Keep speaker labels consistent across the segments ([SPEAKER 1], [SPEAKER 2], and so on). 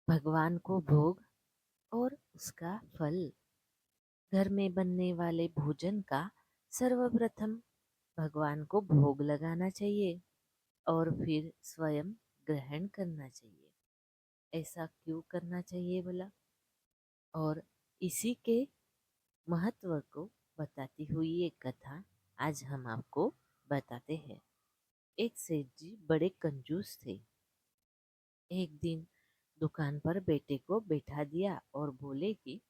[SPEAKER 1] भगवान को भोग और उसका फल। घर में बनने वाले भोजन का सर्वप्रथम भगवान को भोग लगाना चाहिए और फिर स्वयं ग्रहण करना चाहिए। ऐसा क्यों करना चाहिए बोला? और इसी के महत्व को बताती हुई एक कथा आज हम आपको बताते हैं। एक सेठ जी बड़े कंजूस थे। एक दिन दुकान पर बेटे को बैठा दिया और बोले कि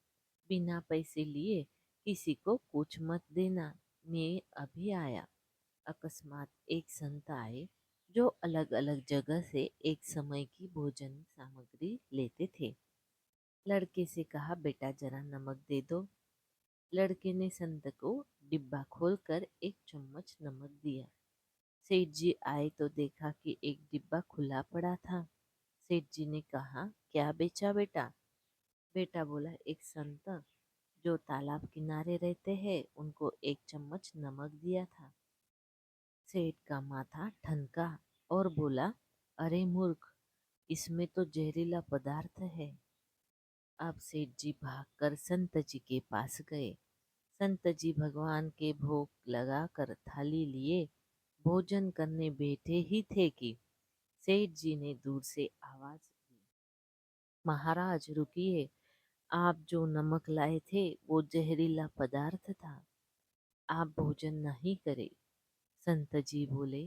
[SPEAKER 1] बिना पैसे लिए किसी को कुछ मत देना, मैं अभी आया। अकस्मात एक संत आए जो अलग अलग जगह से एक समय की भोजन सामग्री लेते थे। लड़के से कहा, बेटा जरा नमक दे दो। लड़के ने संत को डिब्बा खोलकर एक चम्मच नमक दिया। सेठ जी आए तो देखा कि एक डिब्बा खुला पड़ा था। सेठ जी ने कहा, क्या बेचा बेटा? बेटा बोला, एक संत जो तालाब किनारे रहते हैं उनको एक चम्मच नमक दिया था। सेठ का माथा ठनका और बोला, अरे मूर्ख, इसमें तो जहरीला पदार्थ है। अब सेठ जी भागकर संत जी के पास गए। संत जी भगवान के भोग लगाकर थाली लिए भोजन करने बैठे ही थे कि सेठ जी ने दूर से आवाज दी, महाराज रुकिए, आप जो नमक लाए थे वो जहरीला पदार्थ था, आप भोजन नहीं करे। संत जी बोले,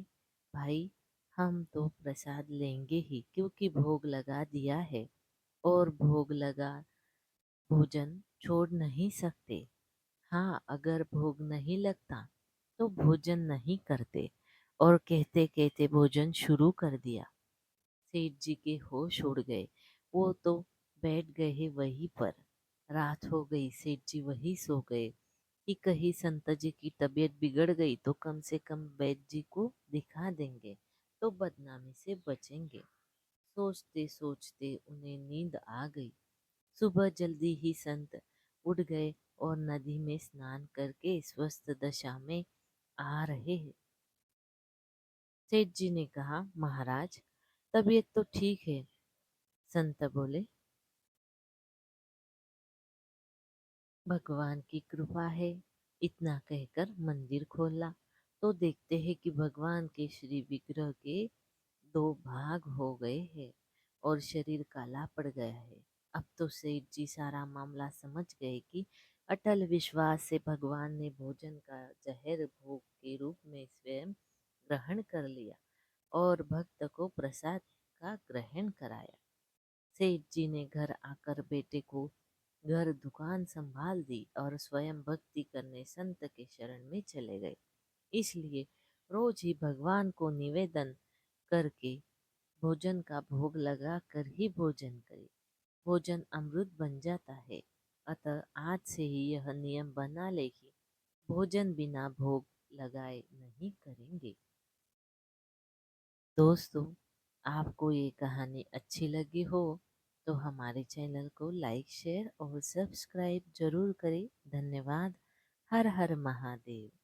[SPEAKER 1] भाई हम तो प्रसाद लेंगे ही क्योंकि भोग लगा दिया है और भोग लगा भोजन छोड़ नहीं सकते। हाँ, अगर भोग नहीं लगता तो भोजन नहीं करते। और कहते कहते भोजन शुरू कर दिया। सेठ जी के होश उड़ गए। वो तो बैठ गए वहीं पर। रात हो गई, सेठ जी वहीं सो गए कि कहीं संत जी की तबीयत बिगड़ गई तो कम से कम वैद्य जी को दिखा देंगे तो बदनामी से बचेंगे। सोचते सोचते उन्हें नींद आ गई। सुबह जल्दी ही संत उठ गए और नदी में स्नान करके स्वस्थ दशा में आ रहे हैं। सेठ जी ने कहा, महाराज तबीयत तो ठीक है। संत बोले, भगवान की कृपा है। इतना कहकर मंदिर खोला तो देखते हैं कि भगवान के श्री विग्रह के दो भाग हो गए हैं और शरीर काला पड़ गया है। अब तो सेठ जी सारा मामला समझ गए कि अटल विश्वास से भगवान ने भोजन का जहर भोग के रूप में स्वयं ग्रहण कर लिया और भक्त को प्रसाद का ग्रहण कराया। सेठ जी ने घर आकर बेटे को घर दुकान संभाल दी और स्वयं भक्ति करने संत के शरण में चले गए। इसलिए रोज ही भगवान को निवेदन करके भोजन का भोग लगा कर ही भोजन करें। भोजन अमृत बन जाता है। अतः आज से ही यह नियम बना ले कि भोजन बिना भोग लगाए नहीं करेंगे। दोस्तों, आपको ये कहानी अच्छी लगी हो तो हमारे चैनल को लाइक, शेयर और सब्सक्राइब जरूर करें। धन्यवाद। हर हर महादेव।